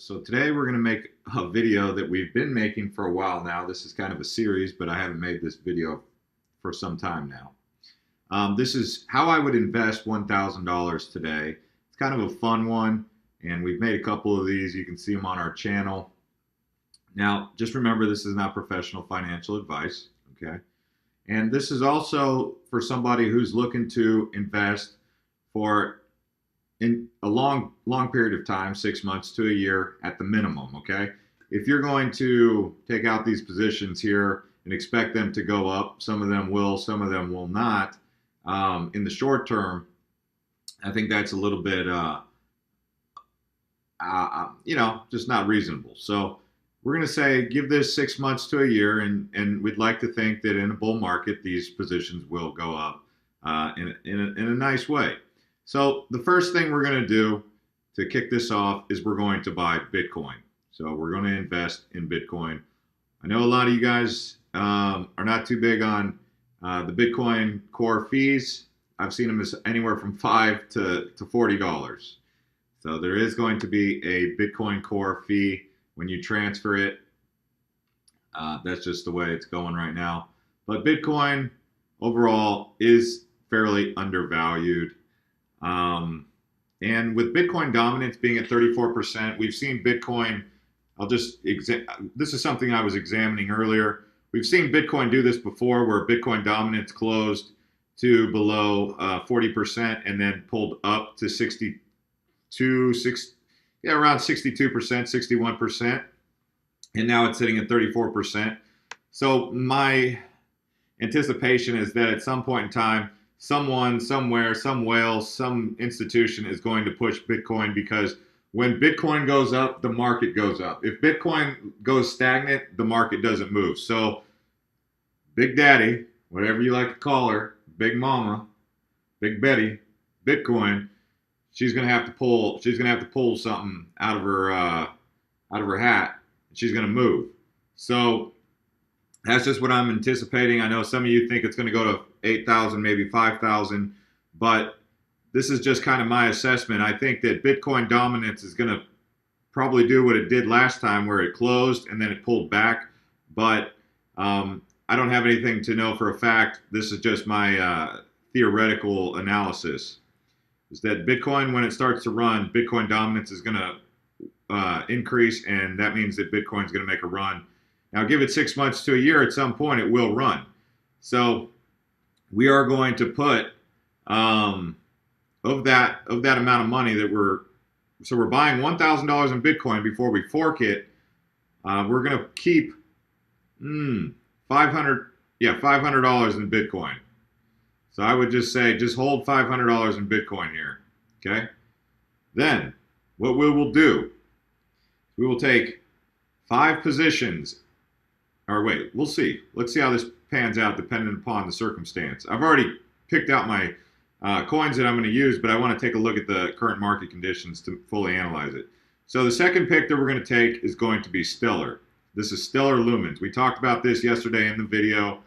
So today we're going to make a video that we've been making for a while now. This is kind of a series, but I haven't made this video for some time now. This is how I would invest $1,000 today. It's kind of a fun one, and we've made a couple of these. You can see them on our channel. Now, just remember, this is not professional financial advice, okay? And this is also for somebody who's looking to invest for in a long period of time, 6 months to a year at the minimum, okay? If you're going to take out these positions here and expect them to go up, some of them will, some of them will not, in the short term, I think that's a little bit, just not reasonable. So we're going to say give this 6 months to a year, and we'd like to think that in a bull market, these positions will go up in a nice way. So the first thing we're going to do to kick this off is we're going to buy Bitcoin. So we're going to invest in Bitcoin. I know a lot of you guys are not too big on the Bitcoin core fees. I've seen them as anywhere from $5 to $40. So there is going to be a Bitcoin core fee when you transfer it. That's just the way it's going right now. But Bitcoin overall is fairly undervalued. And with Bitcoin dominance being at 34%, we've seen Bitcoin, this is something I was examining earlier. We've seen Bitcoin do this before, where Bitcoin dominance closed to below 40% and then pulled up to around 62%, 61%. And now it's sitting at 34%. So my anticipation is that at some point in time, someone, somewhere, some whale, some institution is going to push Bitcoin, because when Bitcoin goes up, the market goes up. If Bitcoin goes stagnant, the market doesn't move. So Big Daddy, whatever you like to call her, Big Mama, Big Betty, Bitcoin, she's gonna have to pull something out of her hat, and she's gonna move. So that's just what I'm anticipating. I know some of you think it's going to go to 8,000, maybe 5,000, but this is just kind of my assessment. I think that Bitcoin dominance is going to probably do what it did last time, where it closed and then it pulled back. But I don't have anything to know for a fact. This is just my theoretical analysis. Is that Bitcoin, when it starts to run, Bitcoin dominance is going to increase, and that means that Bitcoin is going to make a run. Now, give it 6 months to a year, at some point it will run. So we are going to put of that amount of money that we're buying $1,000 in Bitcoin before we fork it. We're going to keep $500 in Bitcoin. So I would just say, just hold $500 in Bitcoin here, okay? Then what we will do, we will take 5 positions. Or wait, we'll see. Let's see how this pans out depending upon the circumstance. I've already picked out my coins that I'm going to use, but I want to take a look at the current market conditions to fully analyze it. So the second pick that we're going to take is going to be Stellar. This is Stellar Lumens. We talked about this yesterday in the video.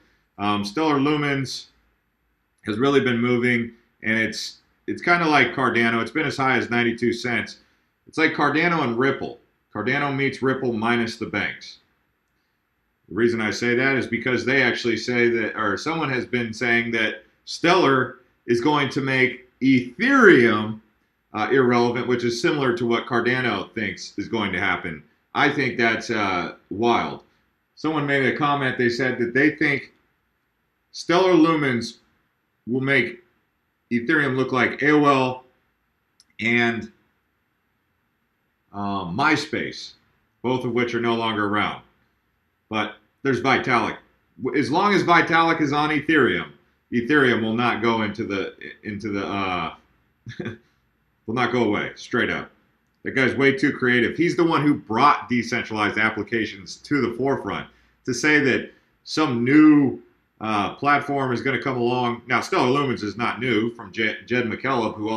Stellar Lumens has really been moving, and it's kind of like Cardano. It's been as high as 92 cents. It's like Cardano and Ripple. Cardano meets Ripple minus the banks. The reason I say that is because they actually say that, or someone has been saying that Stellar is going to make Ethereum irrelevant, which is similar to what Cardano thinks is going to happen. I think that's wild. Someone made a comment. They said that they think Stellar Lumens will make Ethereum look like AOL and MySpace, both of which are no longer around. But there's Vitalik. As long as Vitalik is on Ethereum, Ethereum will not go will not go away, straight up. That guy's way too creative. He's the one who brought decentralized applications to the forefront. To say that some new platform is going to come along. Now, Stellar Lumens is not new, from Jed McCaleb, who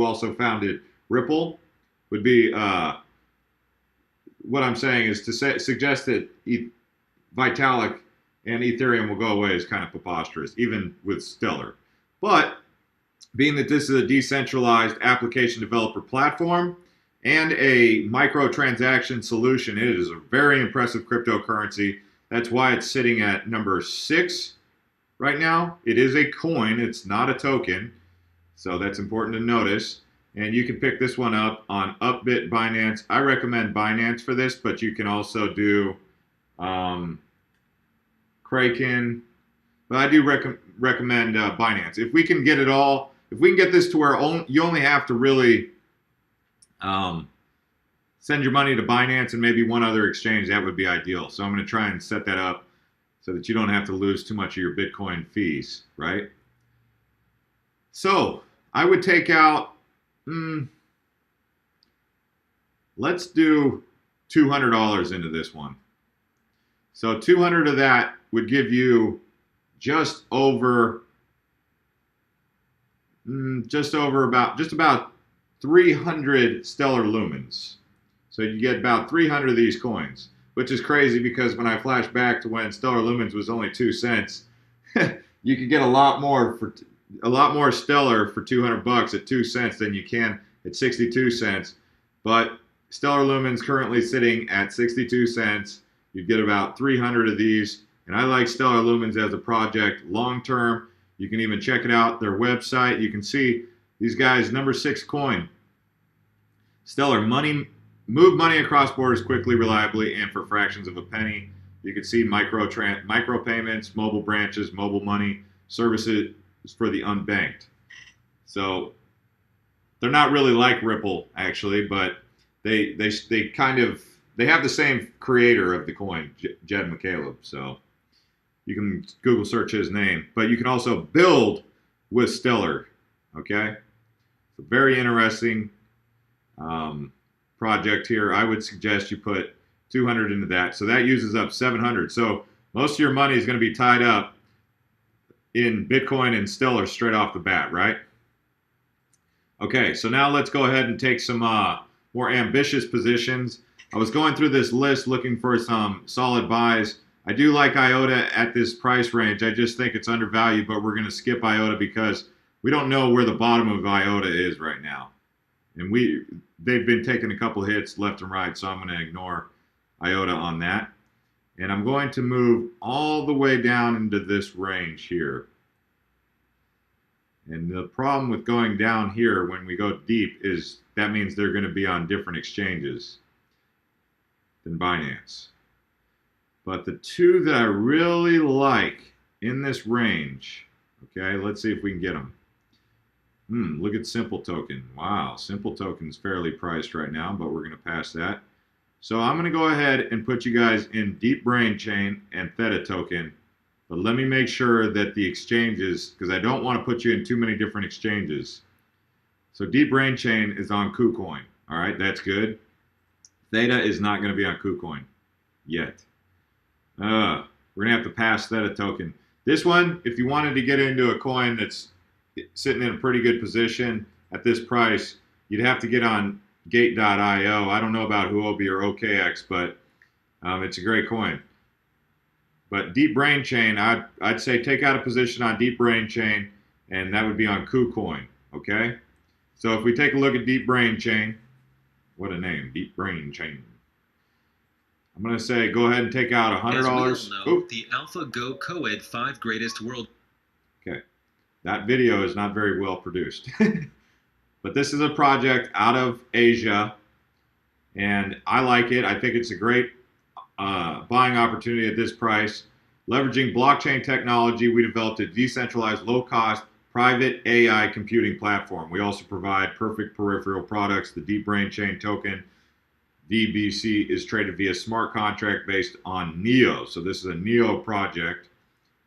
also founded Ripple, would be... what I'm saying is to suggest that Vitalik and Ethereum will go away is kind of preposterous, even with Stellar. But being that this is a decentralized application developer platform, and a microtransaction solution. It is a very impressive cryptocurrency. That's why it's sitting at number 6 right now. It is a coin, it's not a token. So that's important to notice. And you can pick this one up on Upbit, Binance. I recommend Binance for this, but you can also do Kraken. But I do recommend Binance. If we can get it all, if we can get this to where you only have to really send your money to Binance and maybe one other exchange, that would be ideal. So I'm going to try and set that up so that you don't have to lose too much of your Bitcoin fees, right? So I would take out, let's do $200 into this one. So 200 of that would give you just about 300 stellar lumens. So you get about 300 of these coins, which is crazy because when I flash back to when stellar lumens was only 2 cents, you could get a lot more stellar for 200 bucks at 2 cents than you can at 62 cents. But stellar lumens currently sitting at 62 cents. You'd get about 300 of these. And I like stellar lumens as a project long term. You can even check it out, their website. You can see these guys, number 6 coin. Stellar money, move money across borders quickly, reliably, and for fractions of a penny. You can see micro payments, mobile branches, mobile money, services for the unbanked. So they're not really like Ripple actually, but they have the same creator of the coin, Jed McCaleb. So you can Google search his name, but you can also build with Stellar. Okay, it's a very interesting project here. I would suggest you put 200 into that. So that uses up 700. So most of your money is going to be tied up in Bitcoin and Stellar straight off the bat, right? Okay, so now let's go ahead and take some more ambitious positions. I was going through this list looking for some solid buys. I do like IOTA at this price range. I just think it's undervalued, but we're going to skip IOTA because we don't know where the bottom of IOTA is right now. And they've been taking a couple hits left and right, so I'm going to ignore IOTA on that. And I'm going to move all the way down into this range here. And the problem with going down here when we go deep is that means they're going to be on different exchanges than Binance. But the two that I really like in this range, okay, let's see if we can get them. Look at Simple Token. Wow, Simple Token's fairly priced right now, but we're going to pass that. So I'm going to go ahead and put you guys in Deep Brain Chain and Theta Token. But let me make sure that the exchanges, because I don't want to put you in too many different exchanges. So Deep Brain Chain is on KuCoin. All right, that's good. Theta is not going to be on KuCoin yet. We're going to have to pass Theta Token. This one, if you wanted to get into a coin that's sitting in a pretty good position at this price, you'd have to get on Gate.io. I don't know about Huobi or OKX, but it's a great coin. But Deep Brain Chain, I'd say take out a position on Deep Brain Chain, and that would be on KuCoin, okay? So if we take a look at Deep Brain Chain, what a name, Deep Brain Chain. I'm going to say go ahead and take out $100. As we all know, the AlphaGo Co-Ed 5 greatest world. Okay, that video is not very well produced. But this is a project out of Asia, and I like it. I think it's a great buying opportunity at this price. Leveraging blockchain technology, we developed a decentralized, low-cost, private AI computing platform. We also provide perfect peripheral products. The Deep Brain Chain token, DBC, is traded via smart contract based on NEO. So this is a NEO project.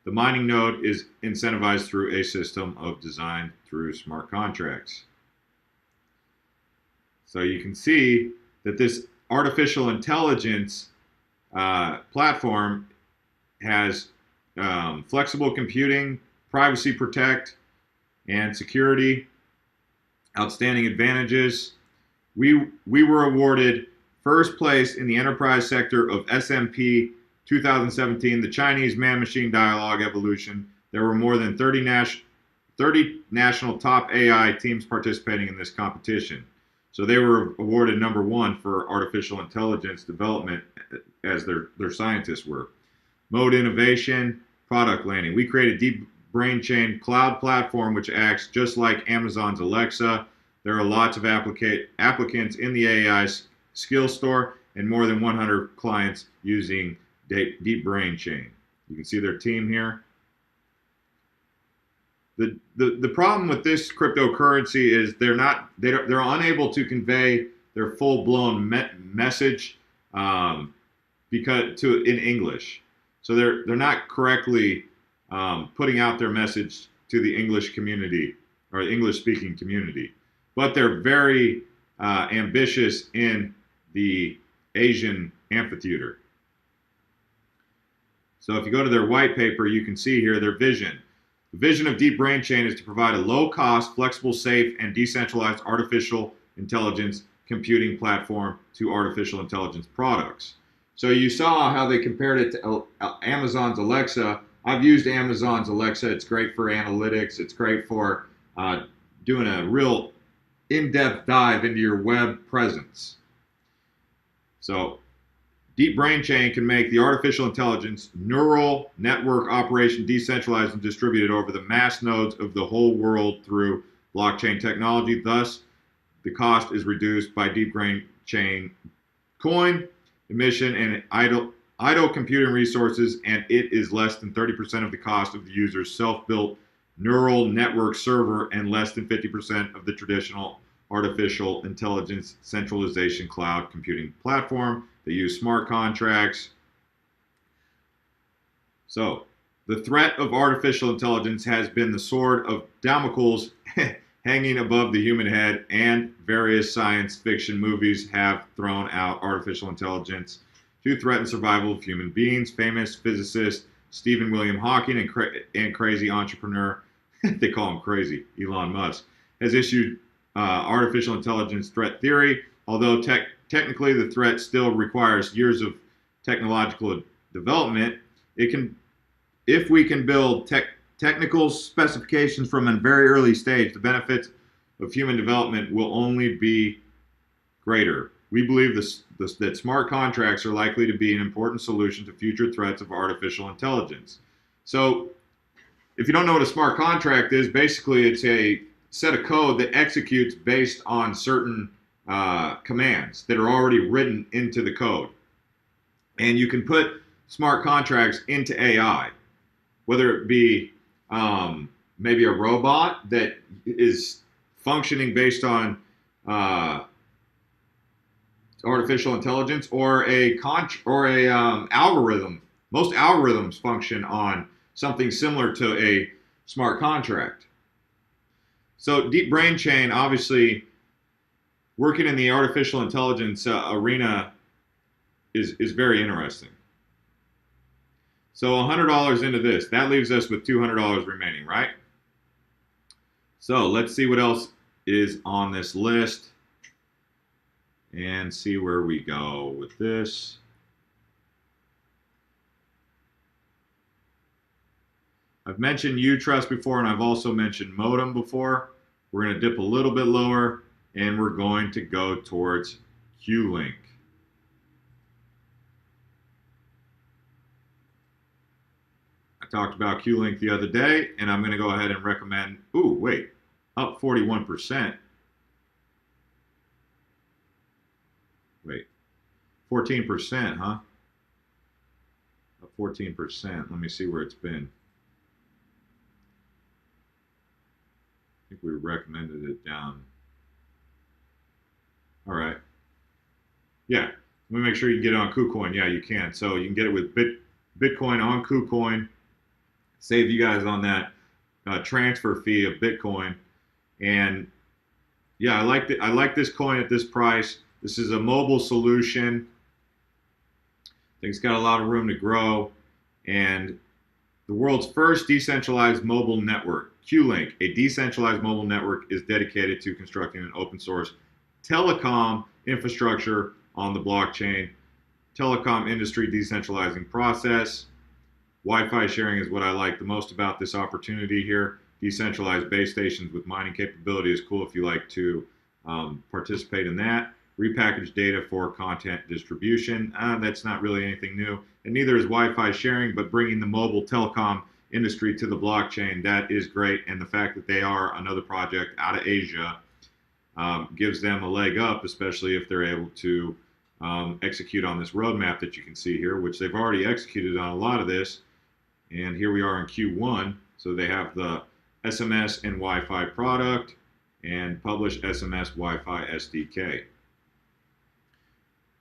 The mining node is incentivized through a system of design through smart contracts. So you can see that this artificial intelligence platform has flexible computing, privacy protect, and security, outstanding advantages. We were awarded first place in the enterprise sector of S&P 2017, the Chinese Man-Machine Dialogue Evolution. There were more than 30 national top AI teams participating in this competition. So they were awarded #1 for artificial intelligence development as their scientists were. Mode innovation, product landing. We created Deep Brain Chain cloud platform, which acts just like Amazon's Alexa. There are lots of applicants in the AI skill store and more than 100 clients using Deep Brain Chain. You can see their team here. The problem with this cryptocurrency is they're unable to convey their full-blown message in English. So they're not correctly putting out their message to the English community or English-speaking community, but they're very ambitious in the Asian amphitheater. So if you go to their white paper, you can see here their vision. The vision of Deep Brain Chain is to provide a low-cost, flexible, safe, and decentralized artificial intelligence computing platform to artificial intelligence products. So you saw how they compared it to Amazon's Alexa. I've used Amazon's Alexa. It's great for analytics. It's great for doing a real in-depth dive into your web presence. So Deep Brain Chain can make the artificial intelligence neural network operation decentralized and distributed over the mass nodes of the whole world through blockchain technology. Thus, the cost is reduced by Deep Brain Chain coin emission and idle computing resources, and it is less than 30% of the cost of the user's self-built neural network server and less than 50% of the traditional artificial intelligence centralization cloud computing platform. They use smart contracts. So the threat of artificial intelligence has been the sword of Damocles hanging above the human head, and various science fiction movies have thrown out artificial intelligence to threaten survival of human beings. Famous physicist Stephen William Hawking and crazy entrepreneur, they call him crazy, Elon Musk, has issued artificial intelligence threat theory. Although technically the threat still requires years of technological development, if we can build technical specifications from a very early stage, the benefits of human development will only be greater. We believe that smart contracts are likely to be an important solution to future threats of artificial intelligence. So if you don't know what a smart contract is, basically it's a set of code that executes based on certain commands that are already written into the code. And you can put smart contracts into AI, whether it be maybe a robot that is functioning based on artificial intelligence, or a algorithm. Most algorithms function on something similar to a smart contract. So Deep Brain Chain, obviously, working in the artificial intelligence arena is very interesting. So $100 into this, that leaves us with $200 remaining, right? So let's see what else is on this list and see where we go with this. I've mentioned Utrust before, and I've also mentioned Modem before. We're going to dip a little bit lower, and we're going to go towards Qlink. I talked about Qlink the other day, and I'm going to go ahead and recommend, ooh, wait, up 41%. Wait, 14%, huh? Up 14%. Let me see where it's been. I think we recommended it down. All right. Yeah, let me make sure you can get it on KuCoin. Yeah, you can. So you can get it with Bitcoin on KuCoin. Save you guys on that transfer fee of Bitcoin. And yeah, I like this coin at this price. This is a mobile solution. I think it's got a lot of room to grow. And the world's first decentralized mobile network, Qlink, a decentralized mobile network, is dedicated to constructing an open source telecom infrastructure on the blockchain. Telecom industry decentralizing process. Wi-Fi sharing is what I like the most about this opportunity here. Decentralized base stations with mining capability is cool if you like to participate in that. Repackage data for content distribution. That's not really anything new. And neither is Wi-Fi sharing, but bringing the mobile telecom industry to the blockchain, that is great. And the fact that they are another project out of Asia gives them a leg up, especially if they're able to execute on this roadmap that you can see here, which they've already executed on a lot of this. And here we are in Q1. So they have the SMS and Wi-Fi product and publish SMS Wi-Fi SDK.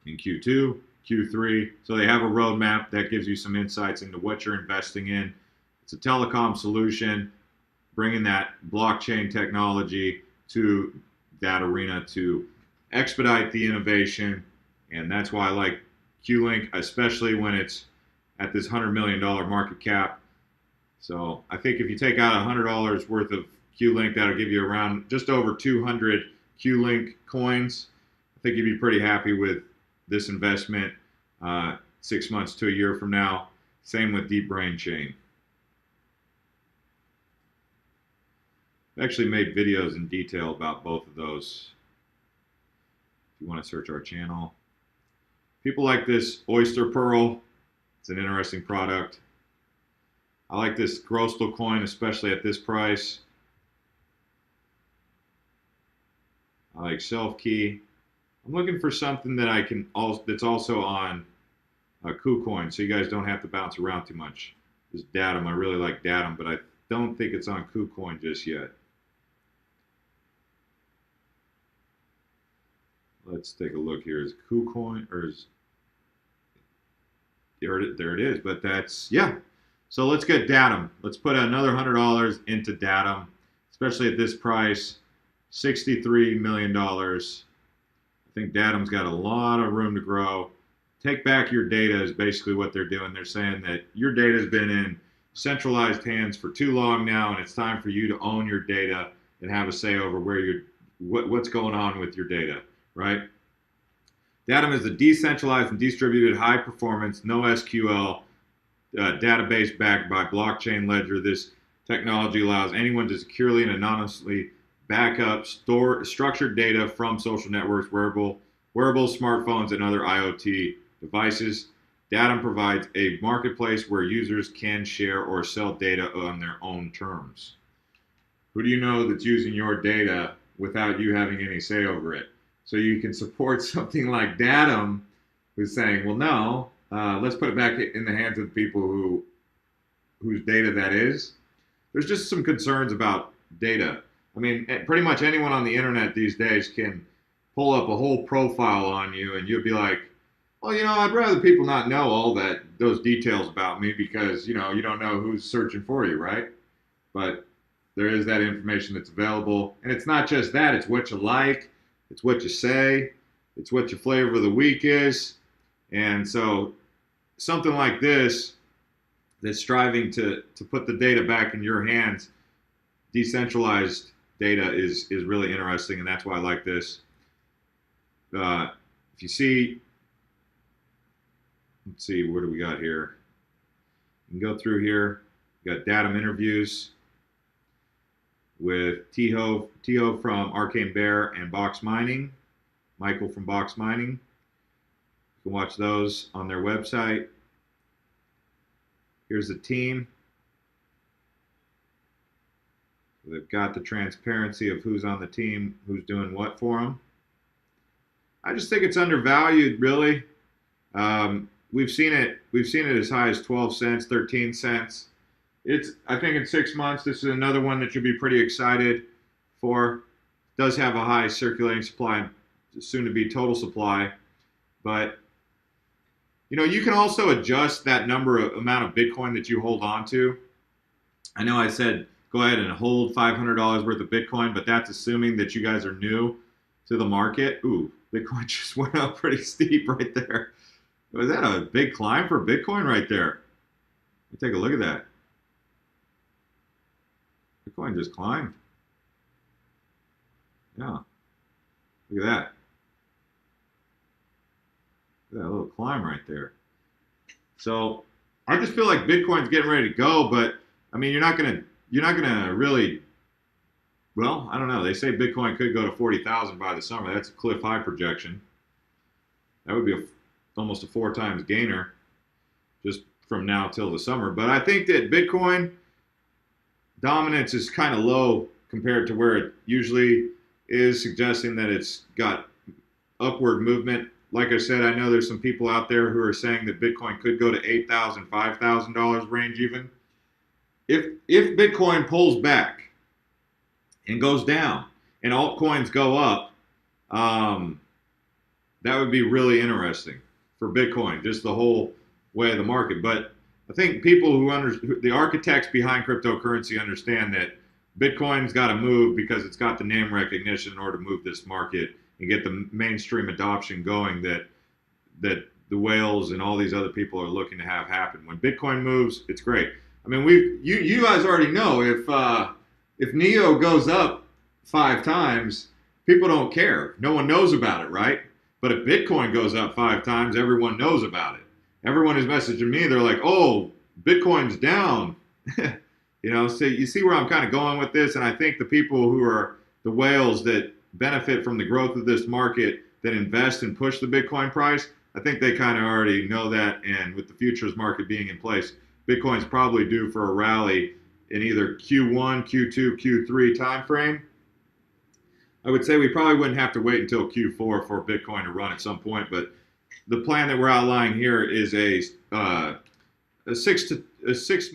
In Q2, Q3, so they have a roadmap that gives you some insights into what you're investing in. It's a telecom solution, bringing that blockchain technology to that arena to expedite the innovation, and that's why I like Q-Link, especially when it's at this $100 million market cap. So I think if you take out $100 worth of Q-Link, that'll give you around just over 200 Q-Link coins. I think you'd be pretty happy with this investment 6 months to a year from now. Same with Deep Brain Chain. I've actually made videos in detail about both of those. If you want to search our channel. People like this Oyster Pearl. It's an interesting product. I like this Grostal coin, especially at this price. I like Self Key. I'm looking for something that I can also that's also on KuCoin, so you guys don't have to bounce around too much. This Datum, I really like Datum, but I don't think it's on KuCoin just yet. Let's take a look here. Is KuCoin or is there it is? But that's yeah. So let's get Datum. Let's put another $100 into Datum, especially at this price, $63 million. I think Datum's got a lot of room to grow. Take back your data is basically what they're doing. They're saying that your data has been in centralized hands for too long now, and it's time for you to own your data and have a say over where you're, what's going on with your data, right? Datum is a decentralized and distributed high-performance, no SQL database backed by blockchain ledger. This technology allows anyone to securely and anonymously back up structured data from social networks, wearables, smartphones, and other IoT devices. Datum provides a marketplace where users can share or sell data on their own terms. Who do you know that's using your data without you having any say over it? So you can support something like Datum, who's saying, well, no, let's put it back in the hands of the people whose data that is. There's just some concerns about data. I mean, pretty much anyone on the internet these days can pull up a whole profile on you, and you'll be like, well, you know, I'd rather people not know all those details about me because, you know, you don't know who's searching for you, right? But there is that information that's available. And it's not just that, it's what you like, it's what you say, it's what your flavor of the week is. And so something like this that's striving to put the data back in your hands, decentralized data is really interesting, and that's why I like this. If you see, let's see, what do we got here? You can go through here. We got Datum interviews with Tiho from Arcane Bear and Box Mining, Michael from Box Mining. You can watch those on their website. Here's the team. They've got the transparency of who's on the team, who's doing what for them. I just think it's undervalued, really. We've seen it as high as 12 cents, 13 cents. I think in 6 months, this is another one that you'll be pretty excited for. It does have a high circulating supply, soon to be total supply, but you know, you can also adjust that amount of Bitcoin that you hold on to. I know I said go ahead and hold $500 worth of Bitcoin, but that's assuming that you guys are new to the market. Ooh, Bitcoin just went up pretty steep right there. Was that a big climb for Bitcoin right there? Let me take a look at that. Bitcoin just climbed. Yeah. Look at that. Look at that little climb right there. So I just feel like Bitcoin's getting ready to go, but I mean, you're not gonna really Well, I don't know. They say Bitcoin could go to 40,000 by the summer. That's a cliff high projection. That would be almost a 4 times gainer just from now till the summer. But I think that Bitcoin dominance is kind of low compared to where it usually is, suggesting that it's got upward movement. Like I said, I know there's some people out there who are saying that Bitcoin could go to $8,000, $5,000 range even. If Bitcoin pulls back and goes down and altcoins go up, um, that would be really interesting for Bitcoin, just the whole way of the market. But I think people the architects behind cryptocurrency understand that Bitcoin's got to move because it's got the name recognition in order to move this market and get the mainstream adoption going that the whales and all these other people are looking to have happen. When Bitcoin moves, it's great. I mean, you guys already know if Neo goes up 5 times, people don't care. No one knows about it, right? But if Bitcoin goes up 5 times, everyone knows about it. Everyone is messaging me. They're like, "Oh, Bitcoin's down." So you see where I'm kind of going with this, and I think the people who are the whales that benefit from the growth of this market that invest and push the Bitcoin price, I think they kind of already know that. And with the futures market being in place, Bitcoin's probably due for a rally in either Q1, Q2, Q3 timeframe. I would say we probably wouldn't have to wait until Q4 for Bitcoin to run at some point, but the plan that we're outlining here is a 6 to a 6